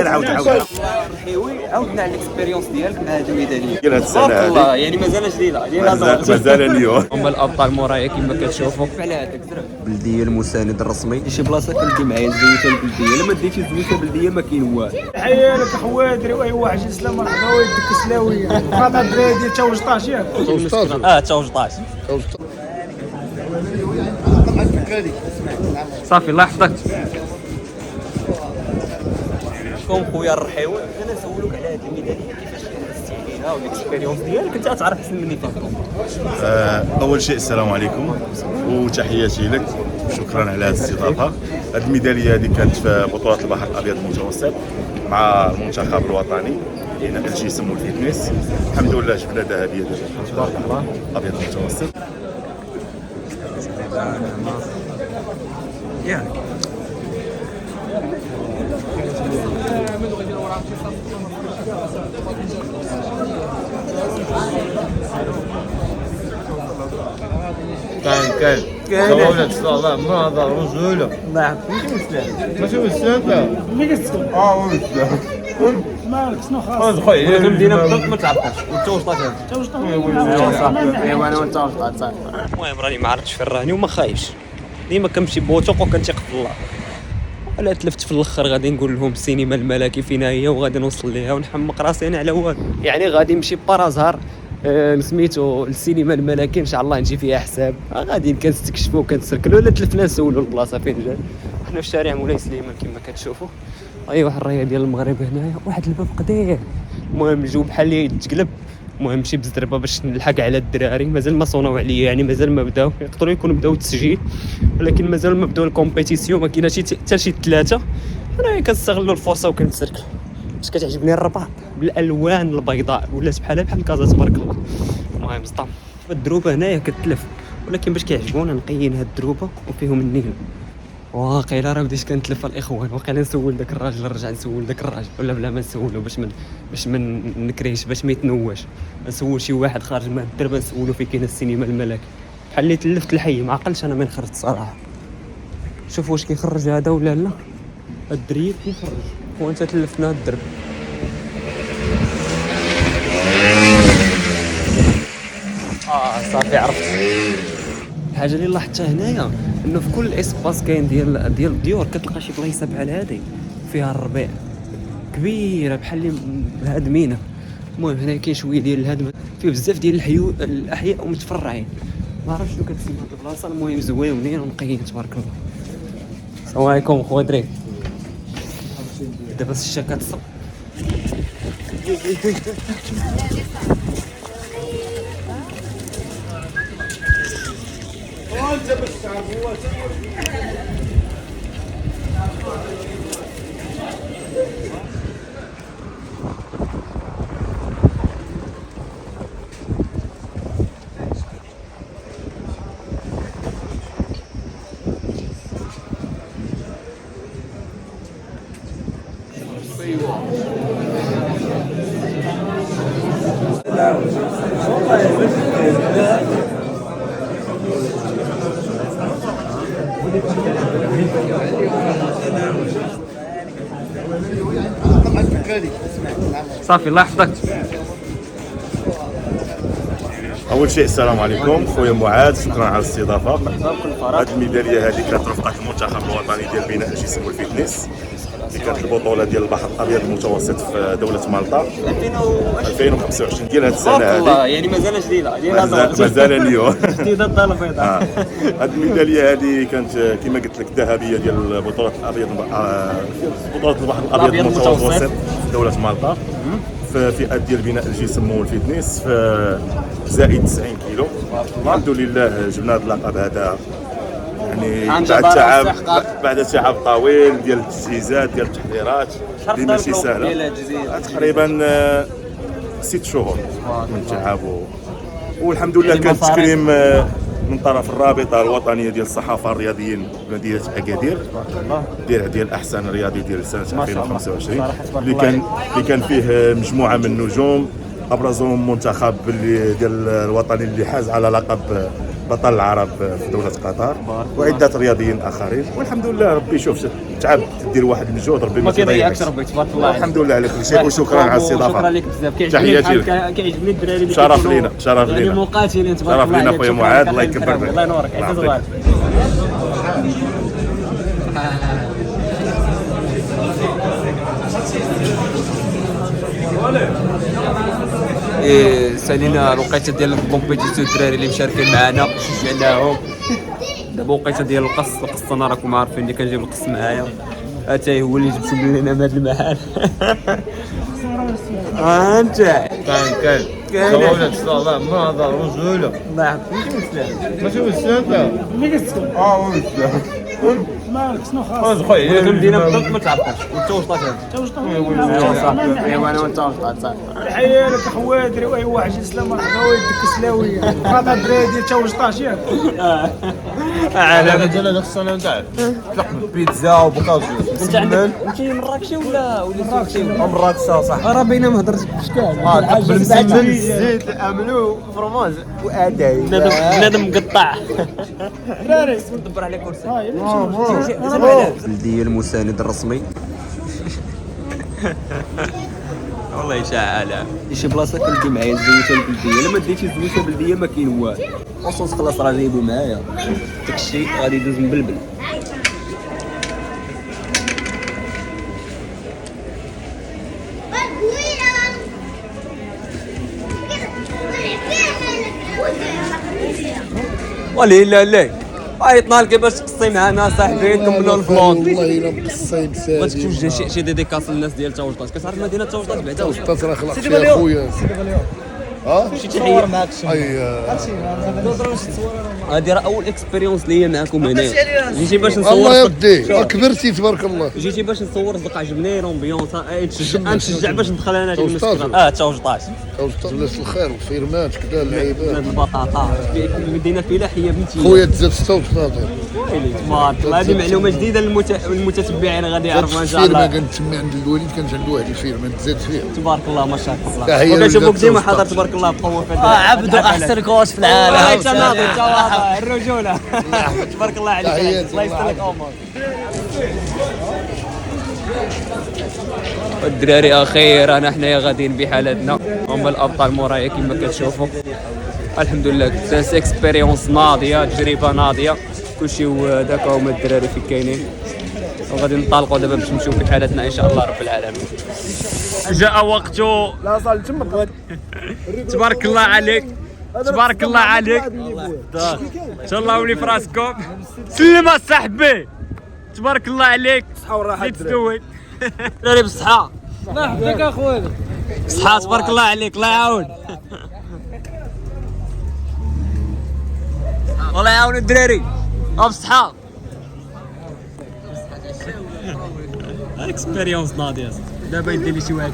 عاود حيوي عاودنا على الاكسبيريونس ديالك مع هذه الميداليه ديال هاد السنه هذه والله يعني مازال جديده مازال اليوم. هما الابطال مورايا كما كتشوفوا على هذاك البلديه المساند الرسمي شي بلاصه كندي معايا الزويته البلديه الا ما ديتيش الزويته البلديه ما كاين والو. تحيه لك خوادري واي واحد يسلم مرحبا ويدك سلاويه هذا الدراري ديال توجطاش ياك توجطاش صافي الله يحفظك. كون خويا الرحيوي انا نسولك على هذه الميداليه كيفاش حسيتي عليها والاكسبيريونس ديالك انت تعرف احسن مني فيها. اول شيء السلام عليكم وتحياتي لك، شكرا على هذه الاستضافه. هذه الميداليه هذه كانت في بطوله البحر الابيض المتوسط مع المنتخب الوطني لان الجسم والفتنس. الحمد لله جبنا ذهبيه ديال البحر الابيض المتوسط. كان صوالة الصلاة ما هذا رجولة الله يحفظك. ماشي وسام لا ملي كتسكت وسام مالك شنو خاص خويا المدينه بالضبط ما تعرفهاش وتوجطات هذا. توجطاش ايوا انا وتوجطات صافي. المهم راني ما عرفتش فين راني وما خايفش، ديما كنمشي بوثوق وكنثق في الله. الا تلفت في الاخر غادي نقول لهم السينما الملكي فينا هي وغادي نوصل ليها ونحمق راسي انا على والو. يعني غادي نمشي بارازار سميتو السينما الملكي ان شاء الله نجي فيها حساب. غادي كنستكشفوا كنتسركلوا الا تلفنا نسولوا البلاصه فين جات. حنا في شارع مولاي سليمان كما كتشوفوا. اي واحد الرايه ديال المغرب هنايا واحد الباب قدير. المهم الجو بحال اللي يتقلب. المهم نمشي بزربه باش نلحق على الدراري. مازال ما صوناو عليا يعني مازال ما بداو، يقدروا يكونوا بداو التسجيل ولكن مازال ما بداو الكومبيتيسيون. ما كايناش حتى شي ثلاثه. انا كنستغلوا الفرصه وكنتسركل باش كتعجبني الرباط بالالوان البيضاء ولات بحال كازا تبارك الله. المهم سطام الدروبه هنايا كتلف ولكن باش كيعجبونا نقين هاد الدروبه وفيهم النيل. واقيلا راه بديت كنتلف الاخوان. واقيلا نسول داك الراجل نرجع نسول داك الراجل ولا بلا ما نسولو باش من نكريش باش ما يتنواش. نسول شي واحد خارج من الدرب نسولو فين كاين السينما الملكي. بحال اللي تلفت الحي ما عقلش انا من خرجت صراحه. شوف واش كيخرج هذا ولا لا. الدريب كيخرج وانت تلفتنا الدرب. صافي عرفت. الحاجه اللي لاحظتها هنايا انه في كل اسباس كاين ديال الديور كتلقى شي بلايصه بحال هذه فيها الربيع كبيره بحال اللي هادمينه. المهم هنا كاين شويه ديال الهدم فيه بزاف ديال الاحياء ومتفرعين. ما عرفتش شنو كتسمى هاد البلاصه. المهم زوينين ونقيين تبارك الله. السلام عليكم خويا دري. دابا الشتا كتصب. صافي الله يحفظك. اول شيء السلام عليكم خويا معاذ، شكرا على الاستضافه. هذه الميداليه هذه كانت رفقه المنتخب الوطني ديال بناء الجسم والفتنس اللي كانت البطوله ديال البحر الابيض المتوسط في دوله مالطا 2025 ديال هذه السنه هذه. يعني مازال جديده مازال اليوم جديده الدار البيضاء. هذه الميداليه هذه كانت كما قلت لك ذهبيه ديال بطوله البحر الابيض المتوسط في دوله مالطا في فئه ديال بناء الجسم والفتنس في زائد 90 كيلو. الحمد لله جبنا هذا اللقب هذا يعني بعد تعب طويل ديال التجهيزات ديال التحضيرات اللي ماشي سهله. تقريبا 6 شهور من تعب والحمد لله كان تكريم من طرف الرابطه الوطنيه ديال الصحافه الرياضيين بمدينه اكادير ديال احسن رياضي ديال سنه 2025 اللي كان فيه مجموعه من النجوم ابرزهم منتخب ديال الوطني اللي حاز على لقب بطل العرب في دوله قطر وعده رياضيين اخرين، والحمد لله ربي يشوف تعب دير واحد المجهود ربي ما يضيعكش. كيضيعكش ربي تبارك الله عليك. الحمد لله على كل شيء وشكرا على الاستضافه. شكرا لك بزاف. تحياتي لك. كيعجبني الدراري اللي شرف كيكونوا لينا، شرف يعني لينا. مقاتلين تبارك شرف الله لينا عليك. خويا شكراً معاذ، لك. الله يكبر بك. الله ينورك. الله عزيز يعطيك. سالينا الوقيته ديال الكومبيتيسيون الدراري اللي مشاركين معنا شجعناهم. دابا وقيته ديال القص انا راكم عارفين اللي كنجيب القص معايا، حتى هو اللي جبتو لنا من هذا المحل. انت كان صولت صلاة مناظر رجولة الله يحفظك. ماشي وسادة ملي كتسكن مالك شنو خاص خويا المدينه بالضبط ما تعرفش انت واش طاش ايوا انا وانت صح تحية لك اخويا دري اي واحد يسلم مرحبا ويدك سلاويه هذا الدراري ديال توجطاش ياك انا ديال هذاك الصنم تاع بيتزا وبوكاجو انت عندك انت مراكشي ولا مراكشي مرات صح راه باينه ما هضرتش بشكال بالمسمن الزيت الاملو فرماج واداي بنادم مقطع دراري دبر على كرسي هاي البلديه المساند الرسمي. والله يشعلها شي بلاصه كندي معايا زويته البلديه، الا ما ديتي زويته البلديه ما كاين والو، خصوص خلاص راه جايبو معايا داكشي غادي يدوز مبلبل. ولي لا لا عيطنا لك باش تقصي معنا صاحبي نكملوا الفلوط. والله الا مقصين بغيتك سادي توجه شي ديديكاس للناس ديال توجطاش. كتعرف مدينه توجطاش بعدا واش تطرا خلق فيها خويا شي تحيه معاك اي هذه راه اول اكسبيريونس ليا معكم هنايا. جيتي باش الله نصور يبديك كبرتي تبارك الله. جيتي باش نصور صدق عجبني لومبيونس نشجع باش ندخل انا هذيك توجطاش. المسكنه توجطاش توجد الخير وفيرمات كذا بلاد اللعيبات البطاطا مدينه فلاحيه بنتي خويا تزاد 96 ويلي تبارك الله. هذه معلومه جديده للمتتبعين غادي يعرفوها ان شاء الفيرما الله. كنتسمي عند الوالد كانت عنده واحد الفيرما تزاد فيها تبارك الله ما شاء الله. تحية وكنشوفوك لولاد ديما توجطاش. حاضر تبارك الله بقوه في عبدو احسن كوش في العالم. انت ناضي التواضع الرجوله. تبارك الله عليك. تحياتي. الله يسترك عمرك. الدراري اخيرا انا حنايا غاديين بحالتنا، هما الابطال مورايا كما كتشوفوا. الحمد لله كانت اكسبيريونس ناضيه، تجربه ناضيه، كلشي هذاك هما الدراري فين كاينين، وغادي ننطلقوا دابا باش نمشيو بحالتنا ان شاء الله رب العالمين. جاء وقت لا صال تما تبارك الله عليك، تبارك الله عليك، ان شاء الله ولي في راسكم. سلم صاحبي تبارك الله عليك. صحه والراحه تدوي دراري بالصحة. مرحبا اخويا صحة تبارك الله عليك، الله يعاون. الله يعاون الدراري بصحة. اكسبيريونس ناضية دابا يدير لي شي واحد